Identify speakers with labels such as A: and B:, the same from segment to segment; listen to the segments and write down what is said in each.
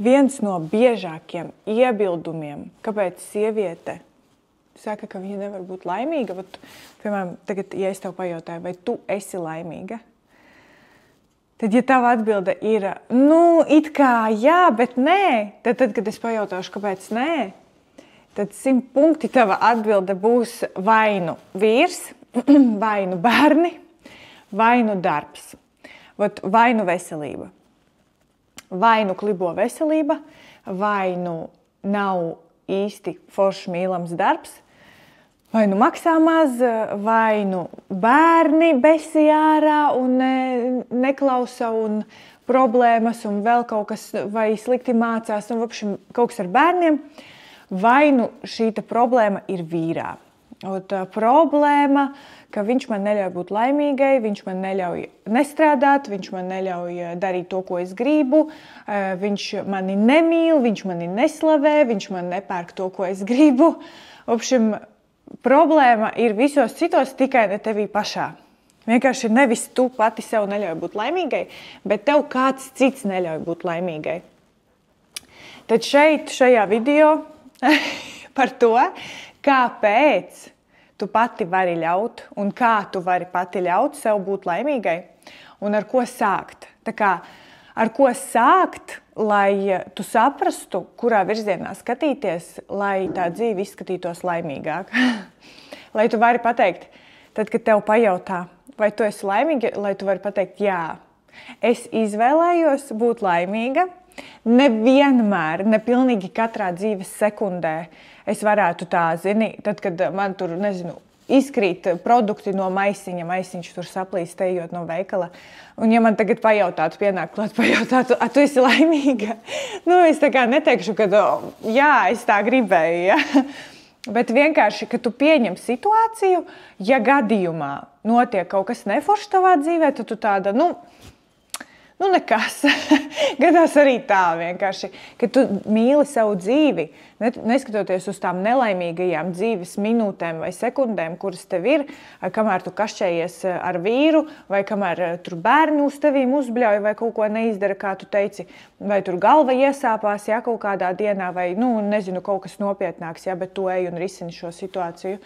A: Viens no biežākiem iebildumiem, kāpēc sieviete saka, ka viņa nevar būt laimīga, bet, piemēram, tagad, ja es tev pajautāju, vai tu esi laimīga, tad, ja tava atbilde ir, it kā jā, bet nē, tad, kad es pajautāšu, kāpēc nē, tad 100 punkti tava atbilde būs vai nu vīrs, vai nu bērni, vai nu darbs, vai nu veselība. Vai nu klibo veselība, vai nu nav īsti foršs mīlams darbs, vai nu maksā maz, vai nu bērni besi ārā un neklausa un problēmas un vēl kaut kas, vai slikti mācās un vapšim kaut kas ar bērniem, vai nu šīta problēma ir vīrā. Problēma, ka viņš man neļauj būt laimīgai, viņš man neļauj nestrādāt, viņš man neļauj darīt to, ko es gribu, viņš mani nemīl, viņš mani neslavē, viņš man nepērk to, ko es gribu. Vapšim, problēma ir visos citos, tikai ne tevī pašā. Vienkārši nevis tu pati sev neļauj būt laimīgai, bet tev kāds cits neļauj būt laimīgai. Tad šajā video par to, kāpēc tu pati vari ļaut un kā tu vari pati ļaut sev būt laimīgai un ar ko sākt. Tā kā, ar ko sākt, lai tu saprastu, kurā virzienā skatīties, lai tā dzīve izskatītos laimīgāk. Lai tu vari pateikt, tad, kad tev pajautā, vai tu esi laimīga, lai tu vari pateikt, jā, es izvēlējos būt laimīga. Nevienmēr, ne pilnīgi katrā dzīves sekundē es varētu tā, tad, kad man tur, izkrīt produkti no maisiņa, maisiņš tur saplīst ejot no veikala. Un ja man tagad pajautātu, tu esi laimīga? Es tā kā neteikšu, ka jā, es tā gribēju, ja? Bet vienkārši, ka tu pieņem situāciju, ja gadījumā notiek kaut kas neforšs tavā dzīvē, tad tu tāda, nekas. Gadās arī tā vienkārši, ka tu mīli savu dzīvi, neskatoties uz tām nelaimīgajām dzīves minūtēm vai sekundēm, kuras tev ir, kamēr tu kašķējies ar vīru, vai kamēr tur bērni uz tevīm uzbļauj, vai kaut ko neizdara, kā tu teici, vai tur galva iesāpās, ja, kaut kādā dienā, vai, kaut kas nopietnāks, ja, bet tu ej un risini šo situāciju.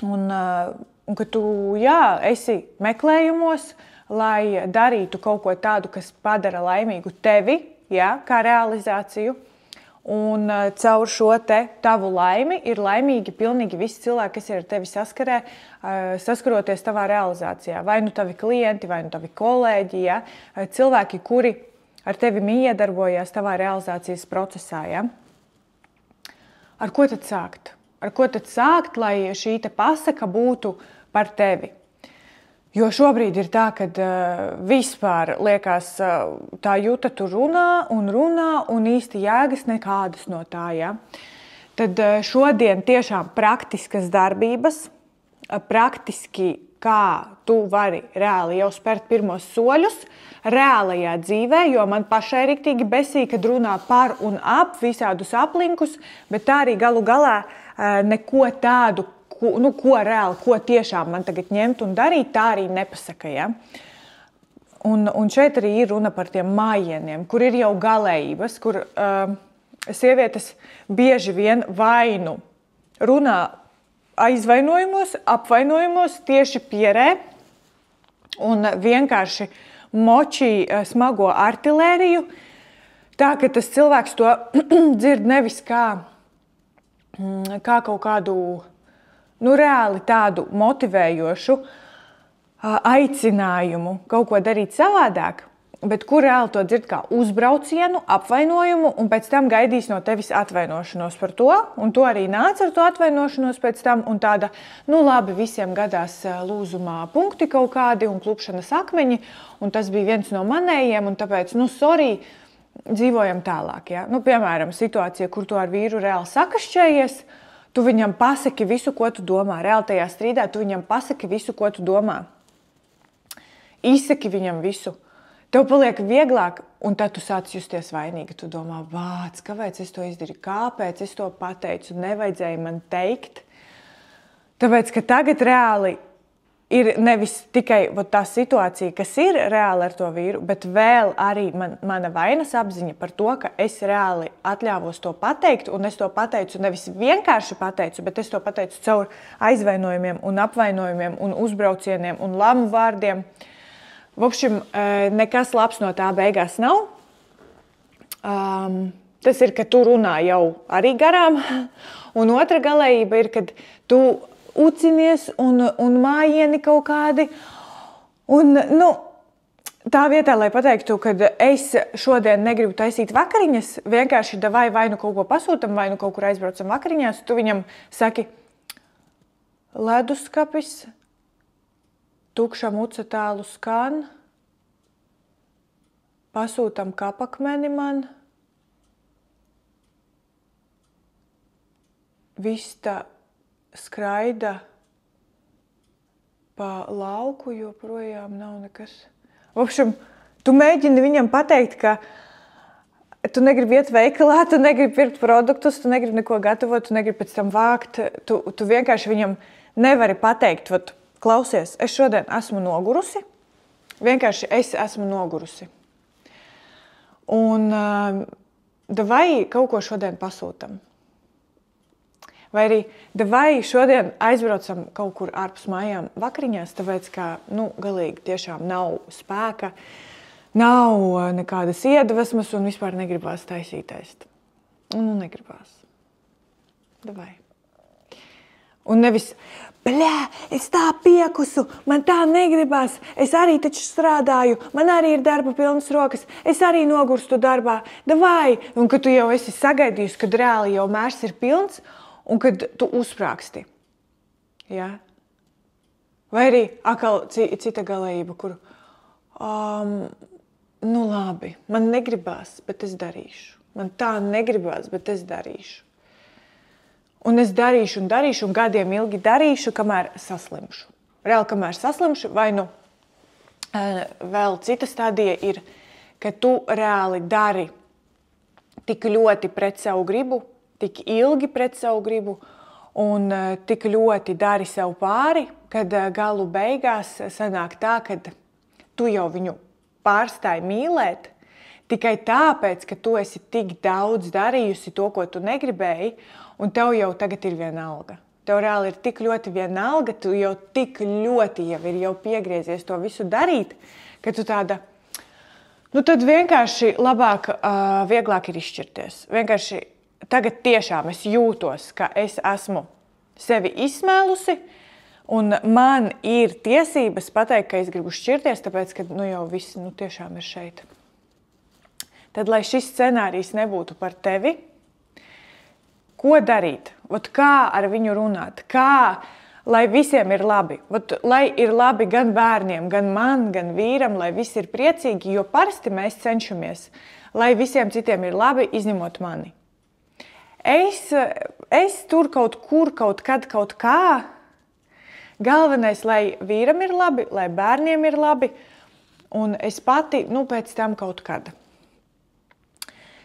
A: Un ka tu, esi meklējumos, lai darītu kaut ko tādu, kas padara laimīgu tevi, kā realizāciju. Un caur šo tavu laimi ir laimīgi pilnīgi visi cilvēki, kas ir ar tevi saskaroties tavā realizācijā. Vai nu tavi klienti, vai nu tavi kolēģi, cilvēki, kuri ar tevi iedarbojās tavā realizācijas procesā. Ar ko tad sākt? Ar ko tad sākt, lai šī pasaka būtu par tevi? Jo šobrīd ir tā, ka vispār liekas, tā jūta tu runā un īsti jēgas nekādas no tā. Ja? Tad šodien tiešām praktiskas darbības, praktiski kā tu vari reāli jau spērt pirmos soļus reālajā dzīvē, jo man pašai riktīgi besī, kad runā par un ap visādus aplinkus, bet tā arī galu galā neko tādu, ko reāli, ko tiešām man tagad ņemt un darīt, tā arī nepasaka. Ja? Un šeit arī ir runa par tiem mājieniem, kur ir jau galējības, kur sievietes bieži vien vainu runā aizvainojumos, apvainojumos, tieši pierē un vienkārši močī smago artilēriju, tā, ka tas cilvēks to dzird nevis kā kaut kādu reāli tādu motivējošu aicinājumu kaut ko darīt savādāk, bet kur reāli to dzird kā uzbraucienu, apvainojumu un pēc tam gaidīs no tevis atvainošanos par to, un to arī nāc ar to atvainošanos pēc tam, un tāda, labi, visiem gadās lūzumā punkti kaut kādi un klupšanas akmeņi, un tas bija viens no manējiem, un tāpēc, sorry, dzīvojam tālāk. Ja? Piemēram, situācija, kur tu ar vīru reāli sakašķējies, tu viņam pasaki visu, ko tu domā. Reāli tajā strīdā tu viņam pasaki visu, ko tu domā. Izsaki viņam visu. Tev paliek vieglāk, un tad tu sāc justies vainīgi. Tu domā, kāpēc es to izdarīju? Kāpēc es to pateicu? Nevajadzēja man teikt. Tāpēc, ka tagad reāli ir nevis tikai tā situācija, kas ir reāli ar to vīru, bet vēl arī mana vainas apziņa par to, ka es reāli atļāvos to pateikt, un es to pateicu nevis vienkārši pateicu, bet es to pateicu caur aizvainojumiem un apvainojumiem un uzbraucieniem un lamu vārdiem. Vopšim, nekas labs no tā beigās nav. Tas ir, ka tu runā jau arī garām, un otra galējība ir, kad tu ucinies un mājieni kaut kādi. Un, tā vietā, lai pateiktu, ka es šodien negribu taisīt vakariņas, vienkārši vai nu kaut ko pasūtam, vai nu kaut kur aizbraucam vakariņās, tu viņam saki, leduskapis, tukša muca tālu skan, pasūtam kapakmeni man, vista skraida pa lauku, joprojām nav nekas. Vopšam, tu mēģini viņam pateikt, ka tu negribi iet veikalā, tu negribi pirkt produktus, tu negribi neko gatavot, tu negribi pēc tam vākt. Tu vienkārši viņam nevari pateikt, klausies, es šodien esmu nogurusi, vienkārši es esmu nogurusi. Un vai kaut ko šodien pasūtam? Vai arī vai šodien aizbraucam kaut kur ārpus mājām vakariņās, tāpēc, ka galīgi tiešām nav spēka, nav nekādas iedvesmas un vispār negribās taisīt ēst. Negribās. Vai. Un nevis, es tā piekusu, man tā negribās, es arī taču strādāju, man arī ir darba pilnas rokas, es arī nogurstu darbā, vai. Un kad tu jau esi sagaidījusi, kad reāli jau mērs ir pilns, un kad tu uzsprāksti. Ja? Vai arī atkal cita galējība, kur labi, man negribās, bet es darīšu. Man tā negribās, bet es darīšu. Un es darīšu un darīšu, un gadiem ilgi darīšu, kamēr saslimšu. Reāli, kamēr saslimšu, vai vēl cita stadija ir, ka tu reāli dari tik ļoti pret savu gribu, tik ilgi pret savu gribu un tik ļoti dari sev pāri, kad galu beigās sanāk tā, ka tu jau viņu pārstāji mīlēt tikai tāpēc, ka tu esi tik daudz darījusi to, ko tu negribēji, un tev jau tagad ir vienalga. Tev reāli ir tik ļoti vienalga, tu jau tik ļoti jau ir piegriezies to visu darīt, ka tu tāda, tad vienkārši labāk, vieglāk ir izšķirties. Vienkārši tagad tiešām es jūtos, ka es esmu sevi izsmēlusi, un man ir tiesības pateikt, ka es gribu šķirties, tāpēc, ka jau viss tiešām ir šeit. Tad, lai šis scenārijs nebūtu par tevi, ko darīt? Kā ar viņu runāt? Kā, lai visiem ir labi? Lai ir labi gan bērniem, gan man, gan vīram, lai visi ir priecīgi, jo parasti mēs cenšamies, lai visiem citiem ir labi, izņemot mani. Es tur kaut kur, kaut kad, kaut kā. Galvenais, lai vīram ir labi, lai bērniem ir labi, un es pati, pēc tam kaut kad.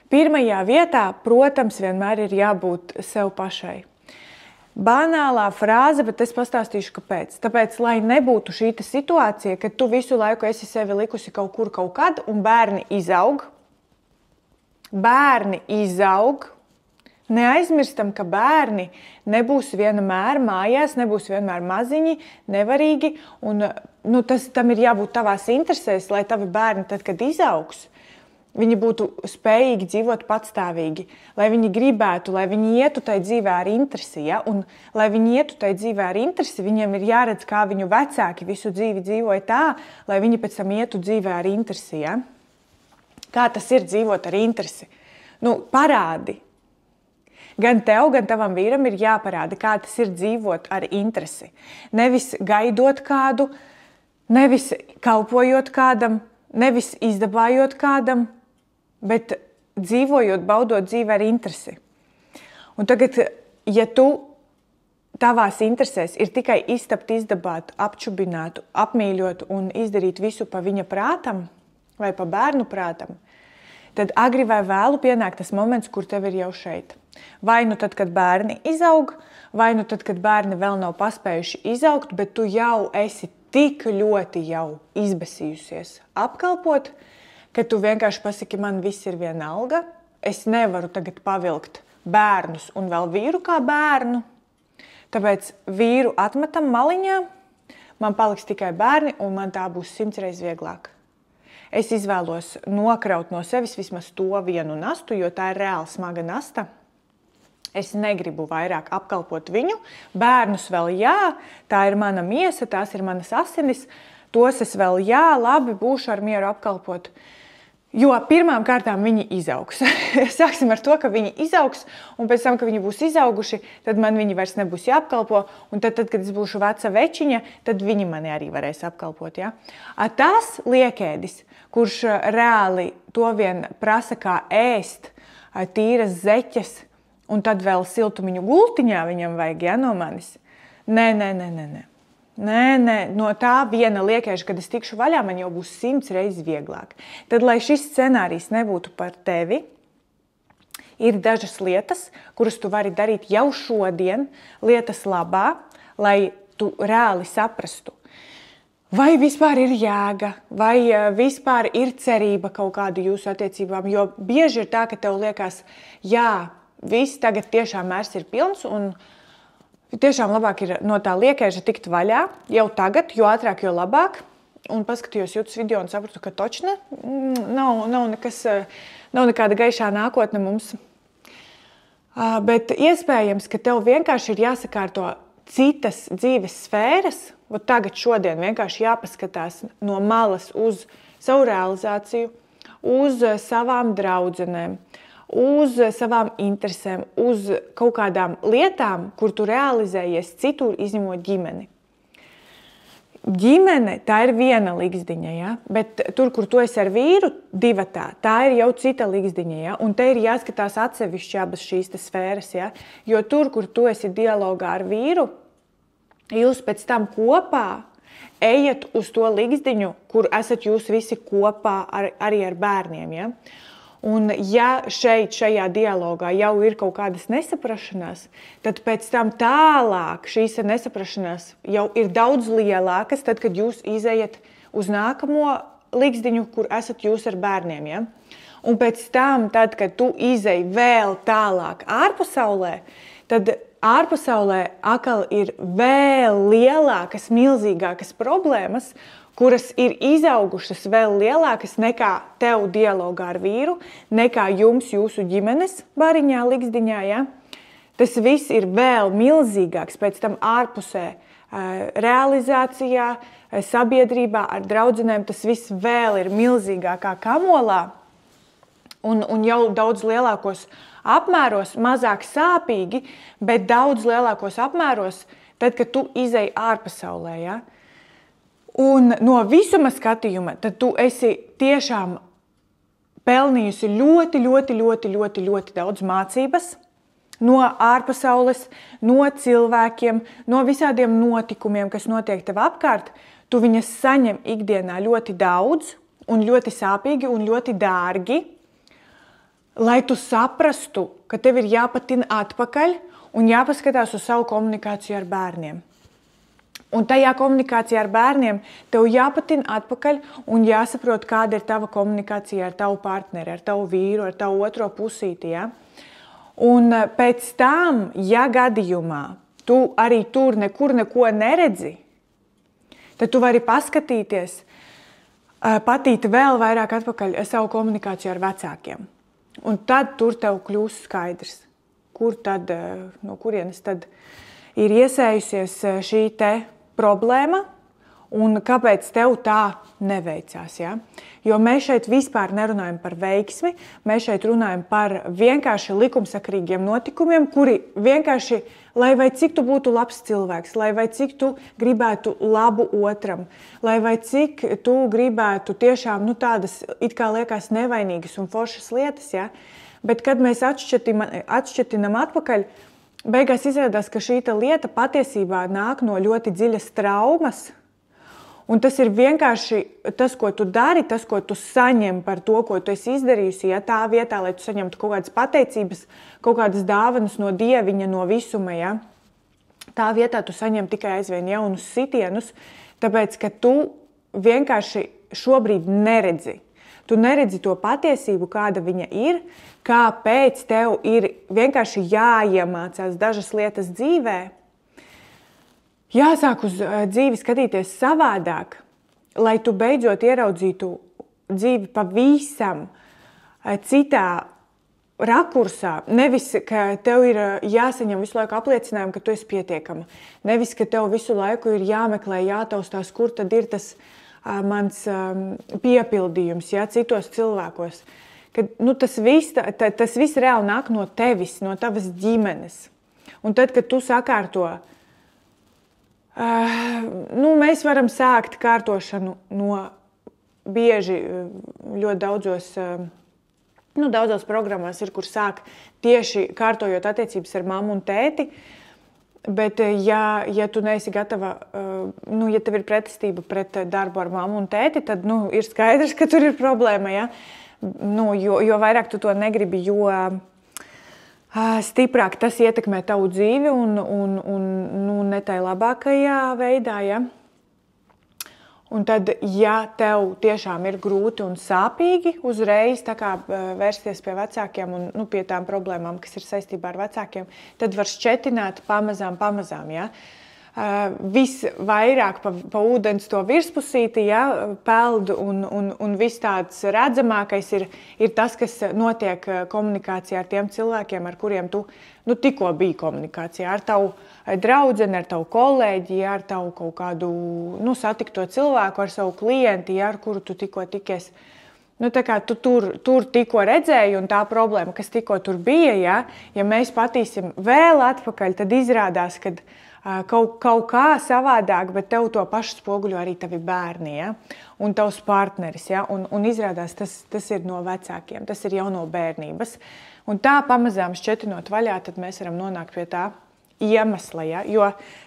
A: Pirmajā vietā, protams, vienmēr ir jābūt sev pašai. Banālā frāze, bet es pastāstīšu, kāpēc. Tāpēc, lai nebūtu šī situācija, kad tu visu laiku esi sevi likusi kaut kur, kaut kad, un bērni izaug. Neaizmirstam, ka bērni nebūs vienmēr mājās, nebūs vienmēr maziņi, nevarīgi, un tam ir jābūt tavās interesēs, lai tavi bērni, tad, kad izaugs, viņi būtu spējīgi dzīvot patstāvīgi, lai viņi gribētu, lai viņi ietu tai dzīvē ar interesi, ja? Un lai viņi ietu tai dzīvē ar interesi, viņiem ir jāredz, kā viņu vecāki visu dzīvi dzīvoja tā, lai viņi pēc tam ietu dzīvē ar interesi, ja? Kā tas ir dzīvot ar interesi? Parādi. Gan tev, gan tavam vīram ir jāparāda, kā tas ir dzīvot ar interesi. Nevis gaidot kādu, nevis kalpojot kādam, nevis izdabājot kādam, bet dzīvojot, baudot dzīvi ar interesi. Un tagad, ja tavās interesēs ir tikai iztapt, izdabāt, apčubināt, apmīļot un izdarīt visu pa viņa prātam vai pa bērnu prātam, tad agri vai vēlu pienāk tas moments, kur tev ir jau šeit. Vai tad, kad bērni izaug, vai tad, kad bērni vēl nav paspējuši izaugt, bet tu jau esi tik ļoti jau izbesījusies apkalpot, ka tu vienkārši pasaki, man viss ir vienalga, es nevaru tagad pavilkt bērnus un vēl vīru kā bērnu, tāpēc vīru atmetam maliņā, man paliks tikai bērni un man tā būs 100 reizes vieglāk. Es izvēlos nokraut no sevis vismaz to vienu nastu, jo tā ir reāli smaga nasta. Es negribu vairāk apkalpot viņu, bērnus vēl jā, tā ir mana miesa, tās ir manas asinis, tos es vēl jā, labi, būšu ar mieru apkalpot. Jo pirmām kārtām viņi izaugs. Sāksim ar to, ka viņi izaugs, un pēc tam, ka viņi būs izauguši, tad man viņi vairs nebūs jāapkalpo, un tad kad es būšu veca večiņa, tad viņi mani arī varēs apkalpot. Ja? Tas liekēdis, kurš reāli to vien prasa kā ēst, tīras zeķes, un tad vēl siltumiņu gultiņā viņam vajag, ja, no manis. Nē. Nē, no tā viena liekēža, kad es tikšu vaļā, man jau būs 100 reizes vieglāk. Tad, lai šis scenārijs nebūtu par tevi, ir dažas lietas, kuras tu vari darīt jau šodien, lietas labā, lai tu reāli saprastu. Vai vispār ir jēga, vai vispār ir cerība kaut kādu jūsu attiecībām, jo bieži ir tā, ka tev liekas, jā, viss tagad tiešām mērs ir pilns un tiešām labāk ir no tā liekēža tikt vaļā jau tagad, jo ātrāk, jo labāk. Un paskatījos jūtas video un sapratu, ka točne nav nekāda gaišā nākotne mums. Bet iespējams, ka tev vienkārši ir jāsakārto citas dzīves sfēras, tagad šodien vienkārši jāpaskatās no malas uz savu realizāciju, uz savām draudzenēm, uz savām interesēm, uz kaut kādām lietām, kur tu realizējies citur, izņemot ģimeni. Ģimene, tā ir viena ligzdiņa, ja? Bet tur, kur tu esi ar vīru divatā, tā ir jau cita ligzdiņa, ja? Un te ir jāskatās atsevišķi abas šīs sfēras, ja? Jo tur, kur tu esi dialogā ar vīru, jūs pēc tam kopā ejat uz to ligzdiņu, kur esat jūs visi kopā arī ar bērniem, ja? Un ja šajā dialogā jau ir kaut kādas nesaprašanās, tad pēc tam tālāk šīs nesaprašanās jau ir daudz lielākas, tad, kad jūs izejat uz nākamo ligzdiņu, kur esat jūs ar bērniem. Ja? Un pēc tam, tad, kad tu izej vēl tālāk ārpasaulē, tad ārpasaulē atkal ir vēl lielākas, milzīgākas problēmas, kuras ir izaugušas vēl lielākas nekā tev dialogā ar vīru, nekā jums jūsu ģimenes bariņā, ligzdiņā. Ja? Tas viss ir vēl milzīgāks pēc tam ārpusē, realizācijā, sabiedrībā, ar draudzenēm. Tas viss vēl ir milzīgākā kamolā un jau daudz lielākos apmēros, mazāk sāpīgi, bet daudz lielākos apmēros, tad, kad tu izej ārpasaulē. Ja? Un no visuma skatījuma, tad tu esi tiešām pelnījusi ļoti daudz mācības no ārpasaules, no cilvēkiem, no visādiem notikumiem, kas notiek tev apkārt. Tu viņas saņem ikdienā ļoti daudz un ļoti sāpīgi un ļoti dārgi, lai tu saprastu, ka tev ir jāpatina atpakaļ un jāpaskatās uz savu komunikāciju ar bērniem. Un tajā komunikācijā ar bērniem tev jāpatina atpakaļ un jāsaprot, kāda ir tava komunikācija ar tavu partneri, ar tavu vīru, ar tavu otro pusīti. Ja? Un pēc tam, ja gadījumā tu arī tur nekur neko neredzi, tad tu vari paskatīties, patīt vēl vairāk atpakaļ savu komunikāciju ar vecākiem. Un tad tur tev kļūs skaidrs, no kurienes tad ir iesējusies šī te problēma un kāpēc tev tā neveicās. Ja? Jo mēs šeit vispār nerunājam par veiksmi, mēs šeit runājam par vienkārši likumsakrīgiem notikumiem, kuri vienkārši, lai vai cik tu būtu labs cilvēks, lai vai cik tu gribētu labu otram, lai vai cik tu gribētu tiešām tādas it kā liekas nevainīgas un foršas lietas, ja? Bet kad mēs atšķetinam atpakaļ, beigās izrādās, ka šī lieta patiesībā nāk no ļoti dziļas traumas, un tas ir vienkārši tas, ko tu dari, tas, ko tu saņem par to, ko tu esi izdarījusi, ja tā vietā, lai tu saņemtu kaut kādas pateicības, kaut kādas dāvanas no Dieviņa, no visuma, ja? Tā vietā tu saņem tikai aizvien jaunus sitienus, Tāpēc, ka tu vienkārši šobrīd neredzi. Tu neredzi to patiesību, kāda viņa ir, kāpēc tev ir vienkārši jāiemācās dažas lietas dzīvē. Jāsāk uz dzīvi skatīties savādāk, lai tu beidzot ieraudzītu dzīvi pavisam citā rakursā. Nevis, ka tev ir jāsaņem visu laiku apliecinājumu, ka tu esi pietiekama. Nevis, ka tev visu laiku ir jāmeklē, jātaustās, kur tad ir tas mans piepildījums, citos cilvēkos. Kad, tas viss reāli nāk no tevis, no tavas ģimenes. Un tad, kad tu sakārto, mēs varam sākt kārtošanu no bieži ļoti daudzos programmās ir, kur sāk tieši kārtojot attiecības ar mammu un tēti, bet ja tu neesi gatava, ja tev ir pretestība pret darbu ar mammu un tēti, tad ir skaidrs, ka tur ir problēma, ja? Jo vairāk tu to negribi, jo stiprāk tas ietekmē tavu dzīvi un ne tai labākajā veidā, ja? Un tad, ja tev tiešām ir grūti un sāpīgi uzreiz vērsties pie vecākiem un pie tām problēmām, kas ir saistībā ar vecākiem, tad var šķetināt pamazām, ja? Visvairāk pa ūdens to virspusīti, peld un viss tāds redzamākais ir tas, kas notiek komunikācijā ar tiem cilvēkiem, ar kuriem tu tikko biji komunikācijā, ar tavu draudzeni, ar tavu kolēģi, ar tavu kaut kādu satikto cilvēku, ar savu klienti, ar kuru tu tikko tikies. Tā kā tu tur tikko redzēji un tā problēma, kas tikko tur bija, ja mēs patīsim vēl atpakaļ, tad izrādās, ka kaut kā savādāk, bet tev to pašu spoguļo arī tavi bērni, un tavs partneris, un izrādās tas ir no vecākiem, tas ir jau no bērnības. Un tā pamazām šķetinot vaļā, tad mēs varam nonākt pie tā iemesla, jo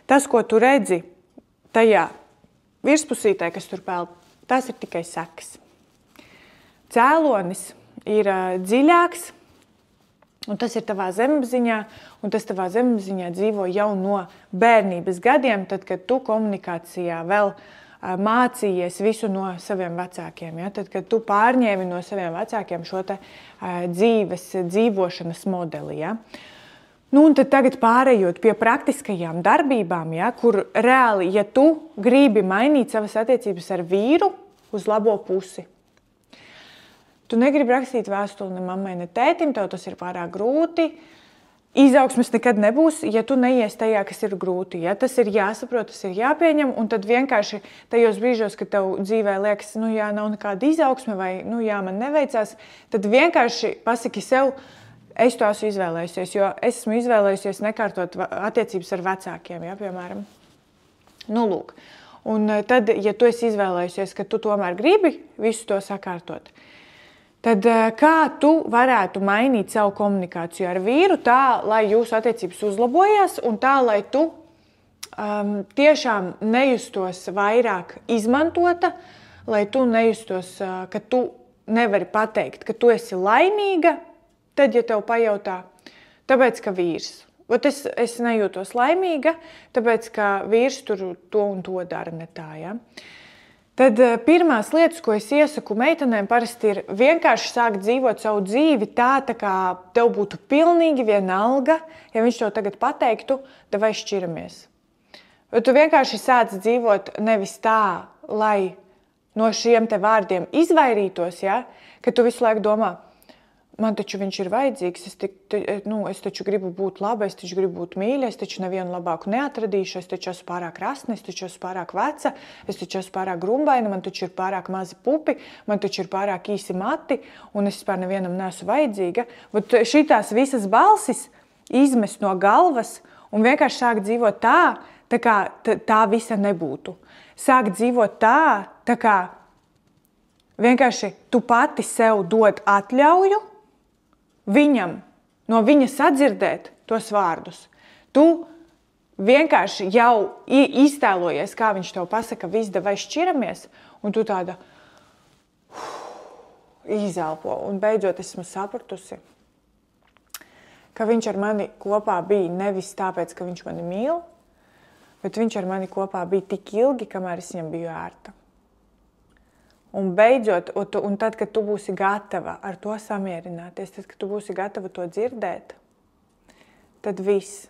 A: tas, ko tu redzi tajā virspusītē, kas tur peld, tas ir tikai sekas. Cēlonis ir dziļāks, un tas ir tavā zemapziņā, un tas tavā zemapziņā dzīvo jau no bērnības gadiem, tad, kad tu komunikācijā vēl mācījies visu no saviem vecākiem, tad, kad tu pārņēmi no saviem vecākiem šo dzīvošanas modeli. Un tad tagad pārējot pie praktiskajām darbībām, kur reāli, ja tu gribi mainīt savas attiecības ar vīru uz labo pusi, tu negribi rakstīt vēstuli ne mammai, ne tētim, tev tas ir pārāk grūti. Izaugsmes nekad nebūs, ja tu neies tajā, kas ir grūti. Tas ir jāsaprot, tas ir jāpieņem, un tad vienkārši tajos brīžos, kad tev dzīvē liekas, nav nekāda izaugsme vai, man neveicās, tad vienkārši pasaki sev, es to esmu izvēlējusies, jo es esmu izvēlējusies nekārtot attiecības ar vecākiem, piemēram. Lūk. Un tad, ja tu esi izvēlējusies, ka tu tomēr gribi visu to sakārtot, tad kā tu varētu mainīt savu komunikāciju ar vīru tā, lai jūsu attiecības uzlabojās un tā, lai tu tiešām nejustos vairāk izmantota, lai tu nejustos, ka tu nevari pateikt, ka tu esi laimīga, tad, ja tev pajautā, tāpēc, ka vīrs. Es nejūtos laimīga, tāpēc, ka vīrs tur to un to dara ne tā, Tad pirmās lietas, ko es iesaku meitenēm, parasti ir vienkārši sākt dzīvot savu dzīvi tā kā tev būtu pilnīgi vienalga, ja viņš tev tagad pateiktu, vai šķiramies. Bet tu vienkārši sāc dzīvot nevis tā, lai no šiem te vārdiem izvairītos, ka tu visu laiku domā, man taču viņš ir vajadzīgs, es taču gribu būt laba, es taču gribu būt mīļa, es taču nevienu labāku neatradīšu, es taču esmu pārāk rasna, es taču esmu pārāk veca, es taču esmu pārāk grumbaina, man taču ir pārāk mazi pupi, man taču ir pārāk īsi mati, un es vispār nevienam neesmu vajadzīga. Bet šitās visas balsis izmest no galvas un vienkārši sākt dzīvot tā kā tā visa nebūtu. Sākt dzīvot tā kā vienkārši tu pati sev dod atļauju viņam, no viņa sadzirdēt tos vārdus. Tu vienkārši jau iztēlojies, kā viņš tev pasaka, vai šķiramies, un tu tāda izelpo. Un beidzot esmu sapratusi, ka viņš ar mani kopā bija nevis tāpēc, ka viņš mani mīl, Bet viņš ar mani kopā bija tik ilgi, kamēr es viņam biju ērta. Un beidzot, un tad, kad tu būsi gatava ar to samierināties, tad, kad tu būsi gatava to dzirdēt, tad viss.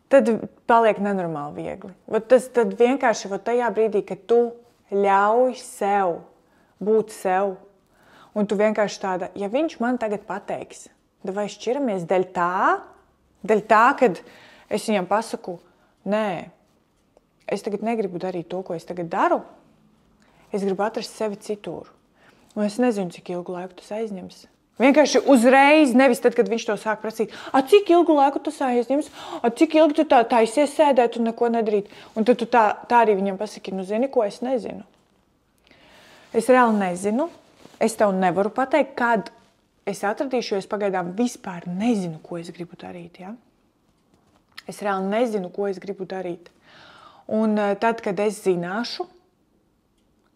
A: Tad paliek nenormāli viegli. Tad vienkārši tajā brīdī, kad tu ļauj sev būt sev, un tu vienkārši tāda, ja viņš man tagad pateiks, vai šķiramies dēļ tā, kad es viņam pasaku, nē, es tagad negribu darīt to, ko es tagad daru, es gribu atrast sevi citur. Un es nezinu, cik ilgu laiku tas aizņems. Vienkārši uzreiz, nevis tad, kad viņš to sāk prasīt, cik ilgu laiku tas aizņems, cik ilgi tu tā taisies sēdēt un neko nedarīt. Un tad tu tā arī viņam pasaki, zini, ko es nezinu. Es reāli nezinu, es tev nevaru pateikt, kad es atradīšu, jo es pagaidām vispār nezinu, ko es gribu darīt. Ja? Es reāli nezinu, ko es gribu darīt. Un tad, kad es zināšu,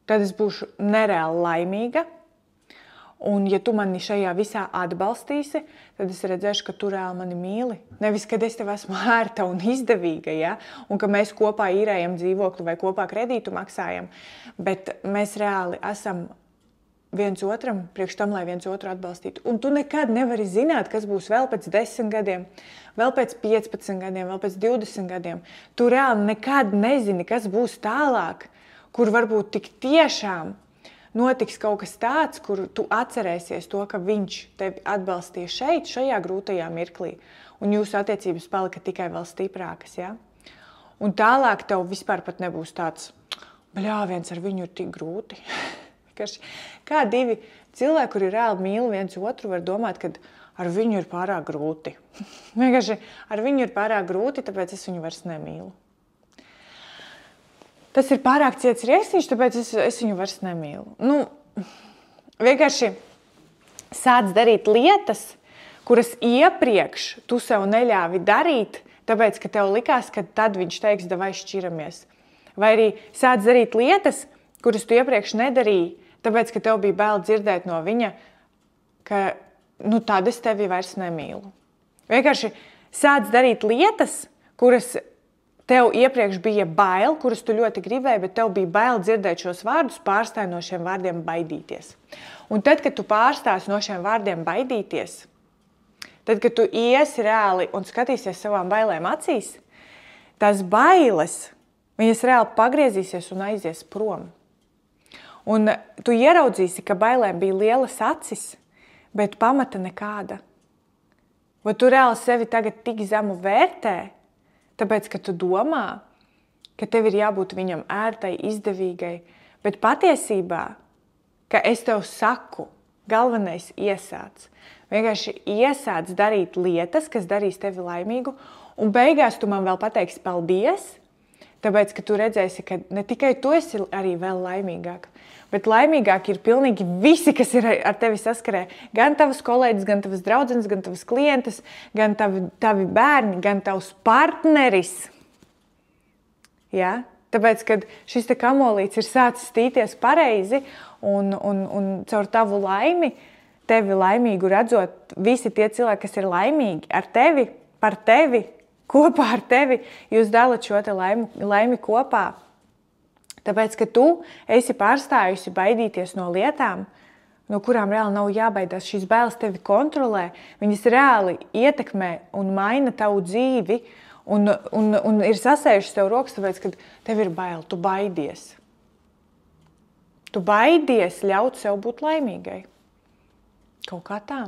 A: tad es būšu nereāli laimīga. Un ja tu mani šajā visā atbalstīsi, tad es redzēšu, ka tu reāli mani mīli. Nevis, kad es tev esmu ērta un izdevīga, ja? Un ka mēs kopā īrējam dzīvokli vai kopā kredītu maksājam, bet mēs reāli esam viens otram, priekš tam, lai viens otru atbalstītu. Un tu nekad nevari zināt, kas būs vēl pēc 10 gadiem, vēl pēc 15 gadiem, vēl pēc 20 gadiem. Tu reāli nekad nezini, kas būs tālāk, kur varbūt tik tiešām notiks kaut kas tāds, kur tu atcerēsies to, ka viņš tevi atbalstīja šeit, šajā grūtajā mirklī, un jūsu attiecības palika tikai vēl stiprākas. Ja? Un tālāk tev vispār pat nebūs tāds, bļāviens ar viņu ir tik grūti. Kā divi cilvēki, kuri reāli mīl viens otru, var domāt, ka ar viņu ir pārāk grūti. Vienkārši ar viņu ir pārāk grūti, tāpēc es viņu vairs nemīlu. Tas ir pārāk ciets riekstiņš, tāpēc es viņu vairs nemīlu. Vienkārši sāc darīt lietas, kuras iepriekš tu sev neļāvi darīt, tāpēc, ka tev likās, ka tad viņš teiks, davai šķiramies. Vai arī sāc darīt lietas, kuras tu iepriekš nedarīji, tāpēc, ka tev bija bail dzirdēt no viņa, ka tad es tevi vairs nemīlu. Vienkārši sāc darīt lietas, kuras tev iepriekš bija bail, kurus tu ļoti gribēji, bet tev bija bail dzirdēt šos vārdus, pārstāj no šiem vārdiem baidīties. Un tad, kad tu pārstāsi no šiem vārdiem baidīties, tad, kad tu iesi reāli un skatīsies savām bailēm acīs, tās bailes, viņas reāli pagriezīsies un aizies prom. Un tu ieraudzīsi, ka bailēm bija lielas acis, bet pamata nekāda. Vai tu reāli sevi tagad tik zemu vērtē, tāpēc, ka tu domā, ka tev ir jābūt viņam ērtai, izdevīgai, bet patiesībā, ka es tev saku, galvenais iesāc. Vienkārši iesāc darīt lietas, kas darīs tevi laimīgu, un beigās tu man vēl pateiksi paldies, tāpēc, ka tu redzēsi, ka ne tikai tu esi arī vēl laimīgāk, bet laimīgāk ir pilnīgi visi, kas ir ar tevi saskarē. Gan tavas kolēģis, gan tavas draudzenes, gan tavas klientes, gan tavi bērni, gan tavs partneris. Ja? Tāpēc, kad šis te kamolīts ir sācis stīties pareizi un caur tavu laimi, tevi laimīgu redzot, visi tie cilvēki, kas ir laimīgi ar tevi, par tevi, kopā ar tevi, jūs dalat šo te laimi kopā. Tāpēc, ka tu esi pārstājusi baidīties no lietām, no kurām reāli nav jābaidās. Šīs bailes tevi kontrolē, viņas reāli ietekmē un maina tavu dzīvi un ir sasējušas tev rokas, tāpēc, ka tev ir bail, tu baidies. Tu baidies ļaut sev būt laimīgai. Kaut kā tā.